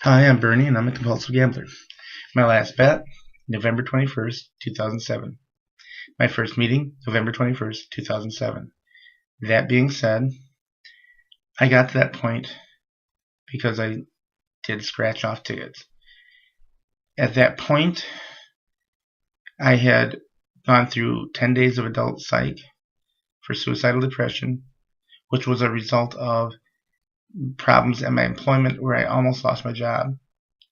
Hi, I'm Bernie, and I'm a compulsive gambler. My last bet, November 21st, 2007. My first meeting, November 21st, 2007. That being said, I got to that point because I did scratch off tickets. At that point, I had gone through 10 days of adult psych for suicidal depression, which was a result of problems at my employment where I almost lost my job.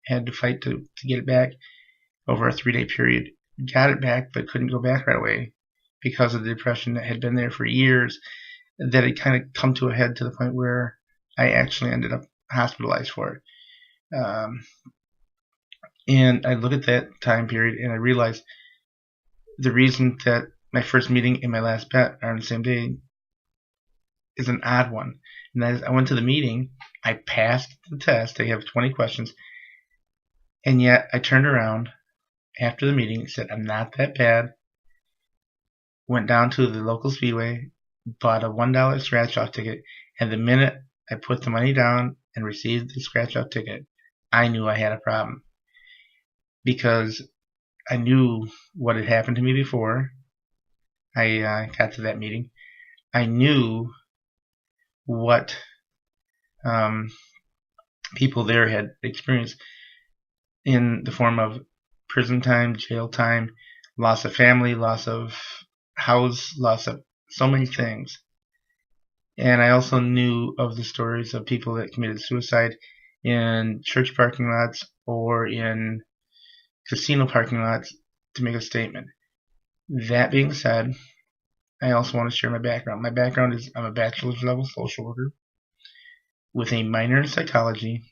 I had to fight to get it back over a 3-day period. Got it back, but couldn't go back right away because of the depression that had been there for years, that had kind of come to a head to the point where I actually ended up hospitalized for it. And I look at that time period and I realize the reason that my first meeting and my last bet are on the same day is an odd one. And that is, I went to the meeting, I passed the test, they have 20 questions, and yet I turned around after the meeting and said, I'm not that bad. Went down to the local speedway, bought a $1 scratch-off ticket, and the minute I put the money down and received the scratch-off ticket, I knew I had a problem. Because I knew what had happened to me before I got to that meeting. I knew what people there had experienced in the form of prison time, jail time, loss of family, loss of house, loss of so many things. And I also knew of the stories of people that committed suicide in church parking lots or in casino parking lots to make a statement. That being said, I also want to share my background. My background is I'm a bachelor's level social worker with a minor in psychology,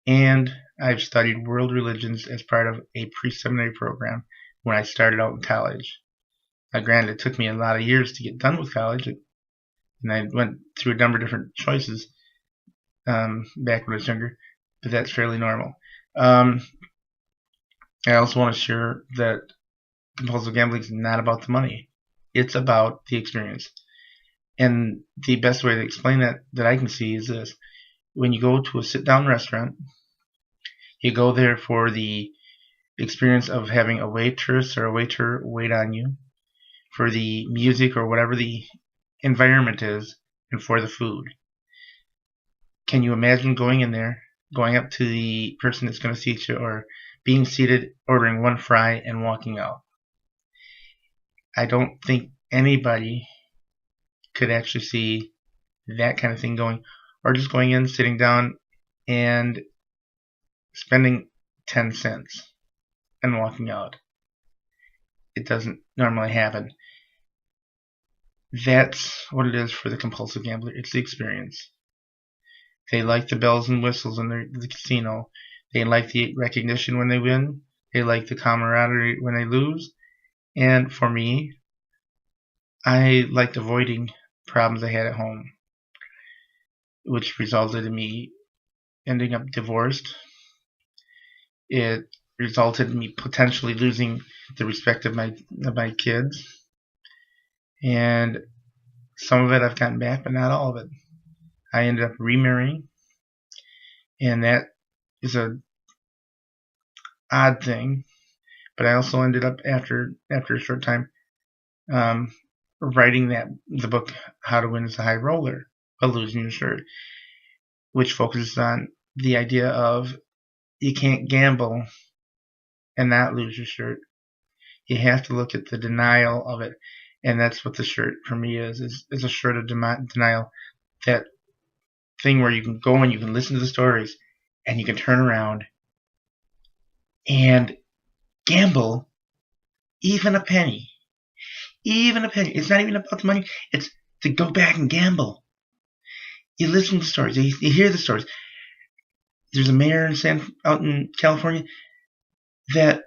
and I've studied world religions as part of a pre-seminary program when I started out in college. Now, granted, it took me a lot of years to get done with college, and I went through a number of different choices back when I was younger, but that's fairly normal. I also want to share that compulsive gambling is not about the money. It's about the experience. And the best way to explain that I can see is this. When you go to a sit-down restaurant, you go there for the experience of having a waitress or a waiter wait on you, for the music or whatever the environment is, and for the food. Can you imagine going in there, going up to the person that's going to seat you, or being seated, ordering one fry, and walking out? I don't think anybody could actually see that kind of thing going, or just going in, sitting down, and spending 10 cents and walking out. It doesn't normally happen. That's what it is for the compulsive gambler. It's the experience. They like the bells and whistles in the casino. They like the recognition when they win. They like the camaraderie when they lose. And for me, I liked avoiding problems I had at home, which resulted in me ending up divorced. It resulted in me potentially losing the respect of my kids. And some of it I've gotten back, but not all of it. I ended up remarrying, and that is a odd thing. But I also ended up after a short time writing the book How to Win as a High Roller but Losing Your Shirt, which focuses on the idea of you can't gamble and not lose your shirt. You have to look at the denial of it, and that's what the shirt for me is a shirt of denial. That thing where you can go and you can listen to the stories and you can turn around and gamble even a penny. Even a penny. It's not even about the money. It's to go back and gamble. You listen to the stories. You hear the stories. There's a mayor out in California, that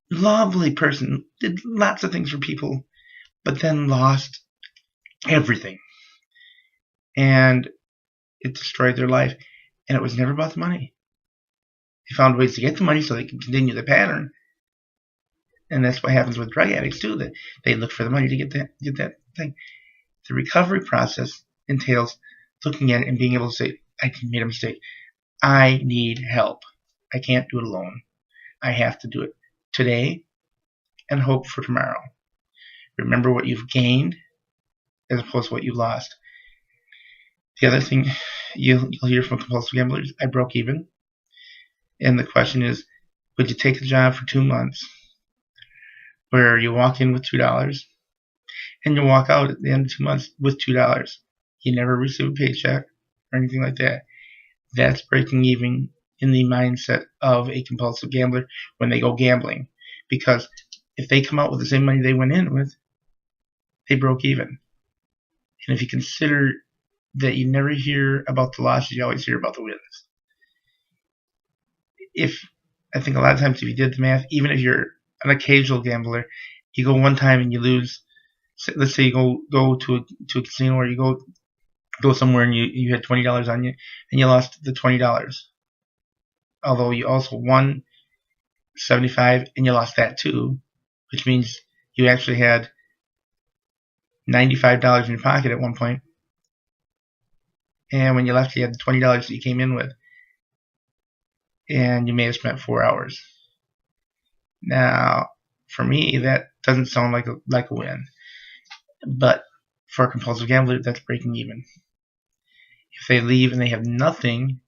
lovely person, did lots of things for people, but then lost everything. And it destroyed their life. And it was never about the money. They found ways to get the money so they can continue the pattern. And that's what happens with drug addicts too. That they look for the money to get that thing. The recovery process entails looking at it and being able to say, I made a mistake. I need help. I can't do it alone. I have to do it today and hope for tomorrow. Remember what you've gained as opposed to what you lost. The other thing you'll hear from compulsive gamblers, I broke even. And the question is, would you take a job for 2 months where you walk in with $2 and you walk out at the end of 2 months with $2? You never receive a paycheck or anything like that. That's breaking even in the mindset of a compulsive gambler when they go gambling. Because if they come out with the same money they went in with, they broke even. And if you consider that you never hear about the losses, you always hear about the wins. I think a lot of times if you did the math, even if you're an occasional gambler, you go one time and you lose. Let's say you go to a casino, or you go somewhere and you had $20 on you and you lost the $20. Although you also won $75 and you lost that too, which means you actually had $95 in your pocket at one point. And when you left, you had the $20 that you came in with. And you may have spent 4 hours. Now, for me, that doesn't sound like a win. But for a compulsive gambler, that's breaking even. If they leave and they have nothing,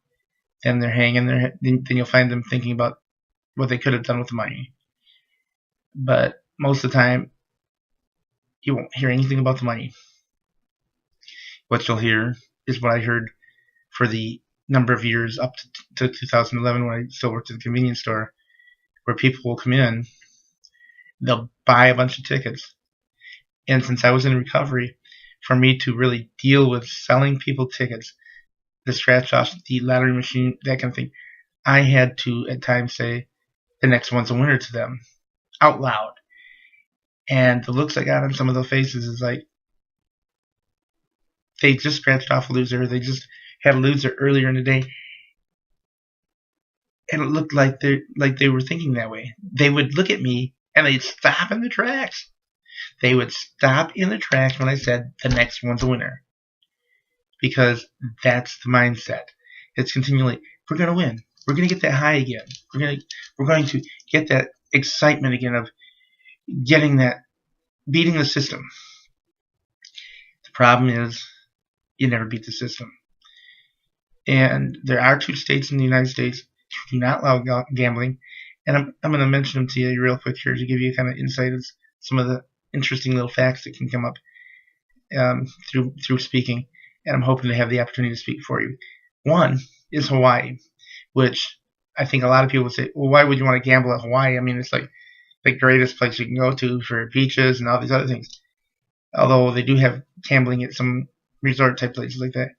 then they're hanging their head. Then you'll find them thinking about what they could have done with the money. But most of the time, you won't hear anything about the money. What you'll hear is what I heard for the number of years up to 2011 when I still worked at the convenience store, where people will come in, they'll buy a bunch of tickets. And since I was in recovery, for me to really deal with selling people tickets, the scratch offs, the lottery machine, that kind of thing, I had to at times say the next one's a winner to them out loud. And the looks I got on some of those faces is like they just scratched off a loser. They just had a loser earlier in the day, and it looked like they were thinking that way. They would look at me and they'd stop in the tracks. They would stop in the tracks when I said the next one's a winner, because that's the mindset. It's continually, we're going to win. We're going to get that high again. We're going to get that excitement again of getting that, beating the system. The problem is you never beat the system. And there are 2 states in the United States who do not allow gambling. And I'm going to mention them to you real quick here to give you kind of insight of some of the interesting little facts that can come up through speaking. And I'm hoping to have the opportunity to speak for you. One is Hawaii, which I think a lot of people would say, well, why would you want to gamble at Hawaii? I mean, it's like the greatest place you can go to for beaches and all these other things. Although they do have gambling at some resort type places like that.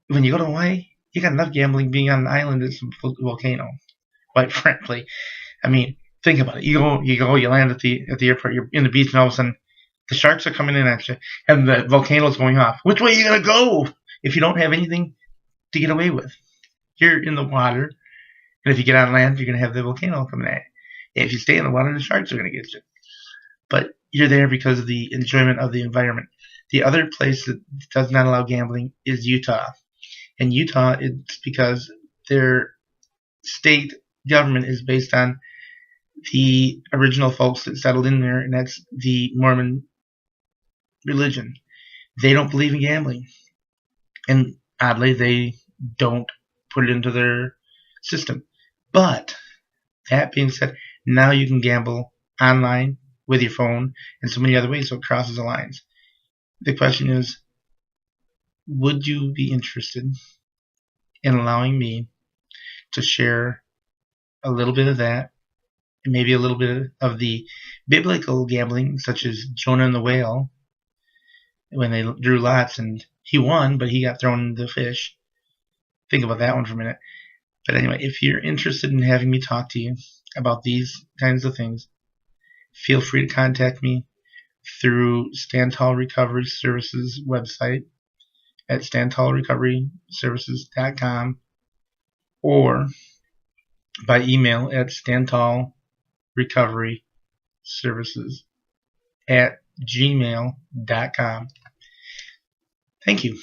When you go to Hawaii, you got enough gambling being on an island that's a volcano. Quite frankly, I mean, think about it. You land at the airport. You're in the beach, and all of a sudden, the sharks are coming in at you, and the volcano's going off. Which way are you gonna go if you don't have anything to get away with? You're in the water, and if you get on land, you're gonna have the volcano coming at you. If you stay in the water, the sharks are gonna get you. But you're there because of the enjoyment of the environment. The other place that does not allow gambling is Utah. In Utah, it's because their state government is based on the original folks that settled in there, and that's the Mormon religion. They don't believe in gambling. And oddly, they don't put it into their system. But that being said, now you can gamble online with your phone and so many other ways, so it crosses the lines. The question is, would you be interested in allowing me to share a little bit of that, and maybe a little bit of the biblical gambling, such as Jonah and the whale, when they drew lots and he won, but he got thrown into the fish. Think about that one for a minute. But anyway, if you're interested in having me talk to you about these kinds of things, feel free to contact me through Standtallrecoveryservices website at Standtallrecoveryservices.com, or by email at Standtallrecoveryservices@gmail.com. Thank you.